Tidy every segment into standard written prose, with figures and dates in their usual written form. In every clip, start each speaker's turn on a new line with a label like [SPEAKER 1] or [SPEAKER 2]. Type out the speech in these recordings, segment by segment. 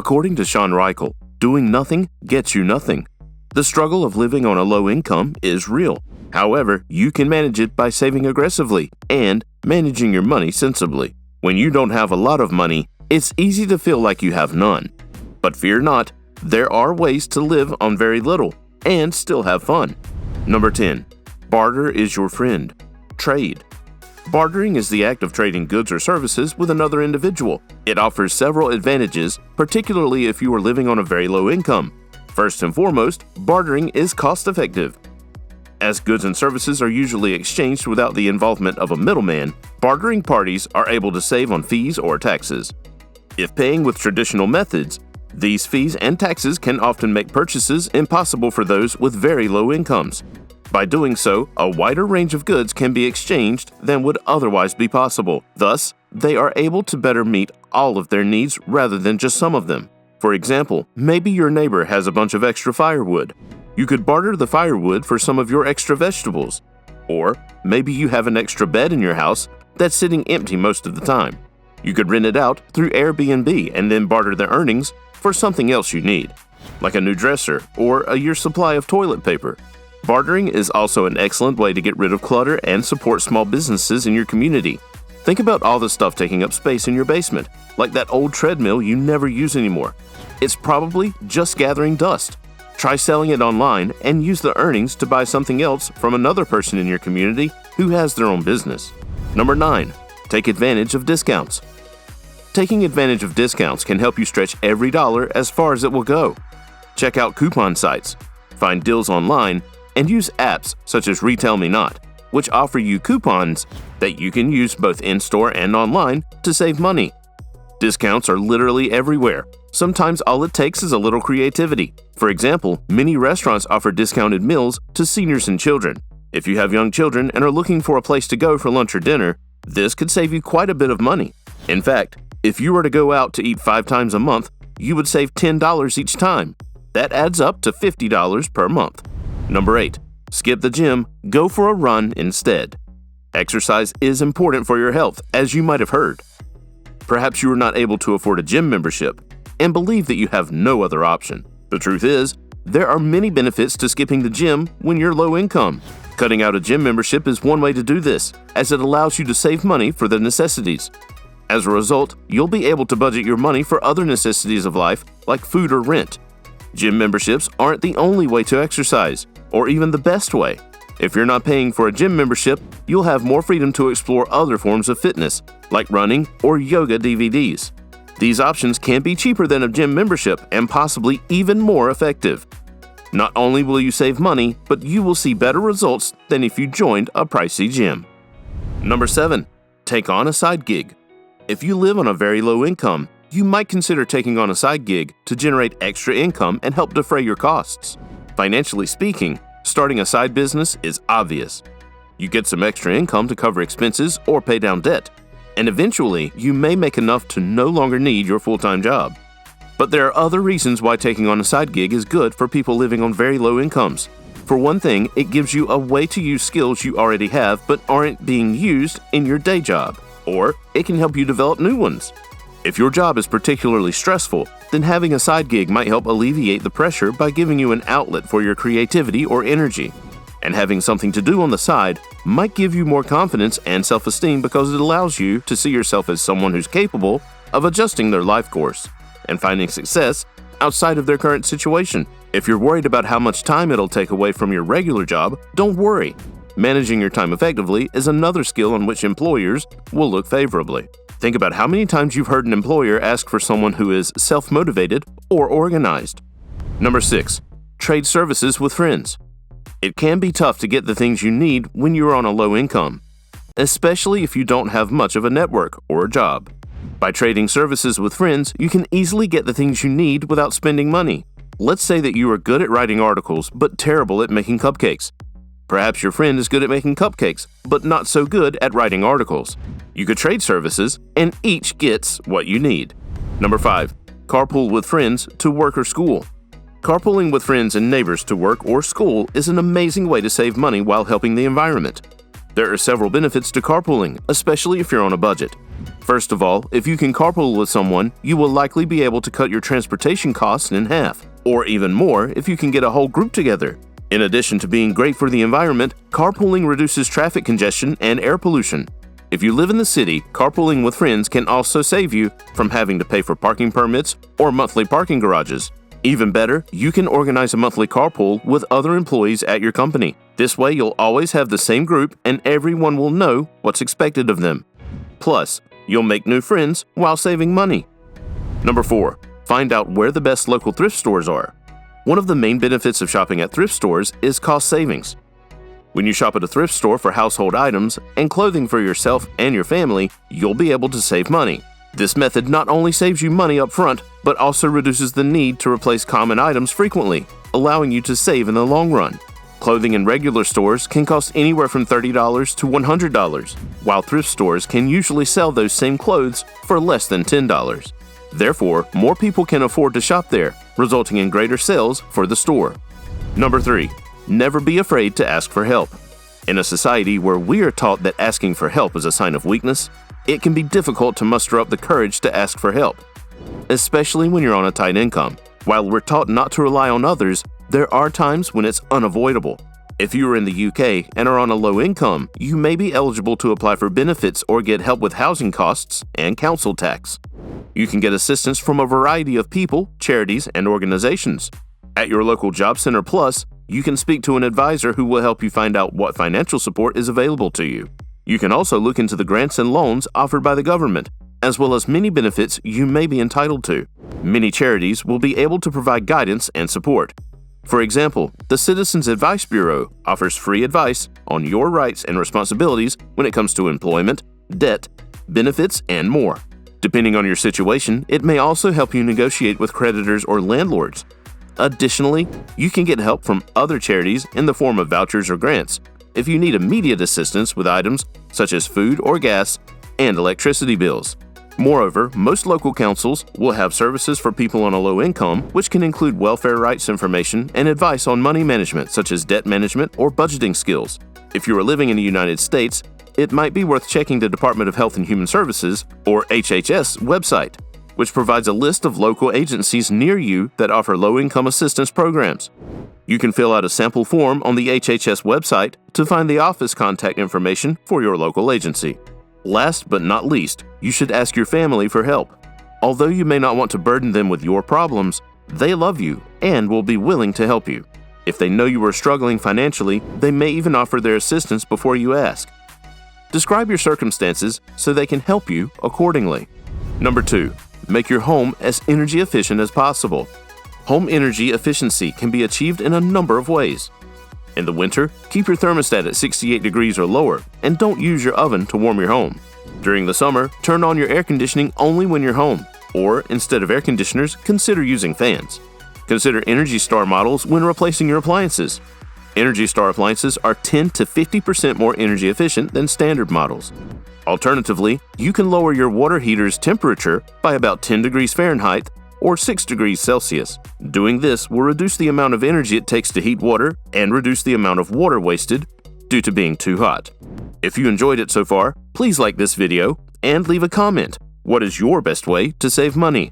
[SPEAKER 1] According to Sean Reichel, doing nothing gets you nothing. The struggle of living on a low income is real. However, you can manage it by saving aggressively and managing your money sensibly. When you don't have a lot of money, it's easy to feel like you have none. But fear not, there are ways to live on very little and still have fun. Number 10. Barter is your friend. Trade. Bartering is the act of trading goods or services with another individual. It offers several advantages, particularly if you are living on a very low income. First and foremost, bartering is cost-effective. As goods and services are usually exchanged without the involvement of a middleman, bartering parties are able to save on fees or taxes. If paying with traditional methods, these fees and taxes can often make purchases impossible for those with very low incomes. By doing so, a wider range of goods can be exchanged than would otherwise be possible. Thus, they are able to better meet all of their needs rather than just some of them. For example, maybe your neighbor has a bunch of extra firewood. You could barter the firewood for some of your extra vegetables. Or maybe you have an extra bed in your house that's sitting empty most of the time. You could rent it out through Airbnb and then barter the earnings for something else you need, like a new dresser or a year's supply of toilet paper. Bartering is also an excellent way to get rid of clutter and support small businesses in your community. Think about all the stuff taking up space in your basement, like that old treadmill you never use anymore. It's probably just gathering dust. Try selling it online and use the earnings to buy something else from another person in your community who has their own business. Number 9. Take advantage of discounts. Taking advantage of discounts can help you stretch every dollar as far as it will go. Check out coupon sites, find deals online, and use apps such as Retail Me Not, which offer you coupons that you can use both in-store and online to save money. Discounts are literally everywhere. Sometimes all it takes is a little creativity. For example, many restaurants offer discounted meals to seniors and children. If you have young children and are looking for a place to go for lunch or dinner, this could save you quite a bit of money. In fact, if you were to go out to eat 5 times a month, you would save $10 each time. That adds up to $50 per month. Number 8. Skip the gym, go for a run instead. Exercise is important for your health, as you might have heard. Perhaps you are not able to afford a gym membership and believe that you have no other option. The truth is, there are many benefits to skipping the gym when you're low income. Cutting out a gym membership is one way to do this, as it allows you to save money for the necessities. As a result, you'll be able to budget your money for other necessities of life, like food or rent. Gym memberships aren't the only way to exercise, or even the best way. If you're not paying for a gym membership, you'll have more freedom to explore other forms of fitness, like running or yoga DVDs. These options can be cheaper than a gym membership and possibly even more effective. Not only will you save money, but you will see better results than if you joined a pricey gym. Number 7. Take on a side gig. If you live on a very low income, you might consider taking on a side gig to generate extra income and help defray your costs. Financially speaking, starting a side business is obvious. You get some extra income to cover expenses or pay down debt, and eventually you may make enough to no longer need your full-time job. But there are other reasons why taking on a side gig is good for people living on very low incomes. For one thing, it gives you a way to use skills you already have but aren't being used in your day job, or it can help you develop new ones. If your job is particularly stressful, then having a side gig might help alleviate the pressure by giving you an outlet for your creativity or energy. And having something to do on the side might give you more confidence and self-esteem because it allows you to see yourself as someone who's capable of adjusting their life course and finding success outside of their current situation. If you're worried about how much time it'll take away from your regular job, don't worry. Managing your time effectively is another skill on which employers will look favorably. Think about how many times you've heard an employer ask for someone who is self-motivated or organized. Number 6. Trade services with friends. It can be tough to get the things you need when you're on a low income, especially if you don't have much of a network or a job. By trading services with friends, you can easily get the things you need without spending money. Let's say that you are good at writing articles but terrible at making cupcakes. Perhaps your friend is good at making cupcakes, but not so good at writing articles. You could trade services, and each gets what you need. Number 5. Carpool with friends to work or school. Carpooling with friends and neighbors to work or school is an amazing way to save money while helping the environment. There are several benefits to carpooling, especially if you're on a budget. First of all, if you can carpool with someone, you will likely be able to cut your transportation costs in half, or even more if you can get a whole group together. In addition to being great for the environment, carpooling reduces traffic congestion and air pollution. If you live in the city, carpooling with friends can also save you from having to pay for parking permits or monthly parking garages. Even better, you can organize a monthly carpool with other employees at your company. This way, you'll always have the same group and everyone will know what's expected of them. Plus, you'll make new friends while saving money. Number 4. Find out where the best local thrift stores are. One of the main benefits of shopping at thrift stores is cost savings. When you shop at a thrift store for household items and clothing for yourself and your family, you'll be able to save money. This method not only saves you money up front, but also reduces the need to replace common items frequently, allowing you to save in the long run. Clothing in regular stores can cost anywhere from $30 to $100, while thrift stores can usually sell those same clothes for less than $10. Therefore, more people can afford to shop there, resulting in greater sales for the store. Number 3. Never be afraid to ask for help. In a society where we are taught that asking for help is a sign of weakness, it can be difficult to muster up the courage to ask for help, especially when you're on a tight income. While we're taught not to rely on others, there are times when it's unavoidable. If you are in the UK and are on a low income, you may be eligible to apply for benefits or get help with housing costs and council tax. You can get assistance from a variety of people, charities, and organizations. At your local Job Center Plus, you can speak to an advisor who will help you find out what financial support is available to you. You can also look into the grants and loans offered by the government, as well as many benefits you may be entitled to. Many charities will be able to provide guidance and support. For example, the Citizens Advice Bureau offers free advice on your rights and responsibilities when it comes to employment, debt, benefits, and more. Depending on your situation, it may also help you negotiate with creditors or landlords. Additionally, you can get help from other charities in the form of vouchers or grants if you need immediate assistance with items such as food or gas and electricity bills. Moreover, most local councils will have services for people on a low income, which can include welfare rights information and advice on money management such as debt management or budgeting skills. If you are living in the United States, it might be worth checking the Department of Health and Human Services, or HHS, website, which provides a list of local agencies near you that offer low-income assistance programs. You can fill out a sample form on the HHS website to find the office contact information for your local agency. Last but not least, you should ask your family for help. Although you may not want to burden them with your problems, they love you and will be willing to help you. If they know you are struggling financially, they may even offer their assistance before you ask. Describe your circumstances so they can help you accordingly. Number 2. Make your home as energy efficient as possible. Home energy efficiency can be achieved in a number of ways. In the winter, keep your thermostat at 68 degrees or lower and don't use your oven to warm your home. During the summer, turn on your air conditioning only when you're home, or instead of air conditioners, consider using fans. Consider Energy Star models when replacing your appliances. Energy Star appliances are 10 to 50% more energy efficient than standard models. Alternatively, you can lower your water heater's temperature by about 10 degrees Fahrenheit or 6 degrees Celsius. Doing this will reduce the amount of energy it takes to heat water and reduce the amount of water wasted due to being too hot. If you enjoyed it so far, please like this video and leave a comment. What is your best way to save money?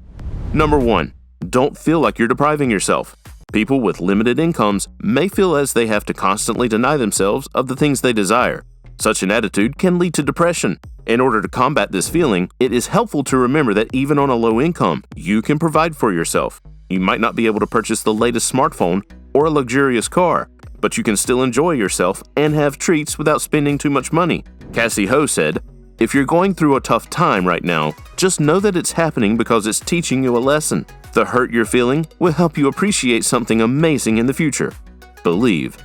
[SPEAKER 1] Number 1. Don't feel like you're depriving yourself. People with limited incomes may feel as they have to constantly deny themselves of the things they desire. Such an attitude can lead to depression. In order to combat this feeling, it is helpful to remember that even on a low income, you can provide for yourself. You might not be able to purchase the latest smartphone or a luxurious car, but you can still enjoy yourself and have treats without spending too much money. Cassie Ho said, "If you're going through a tough time right now, just know that it's happening because it's teaching you a lesson. The hurt you're feeling will help you appreciate something amazing in the future. Believe."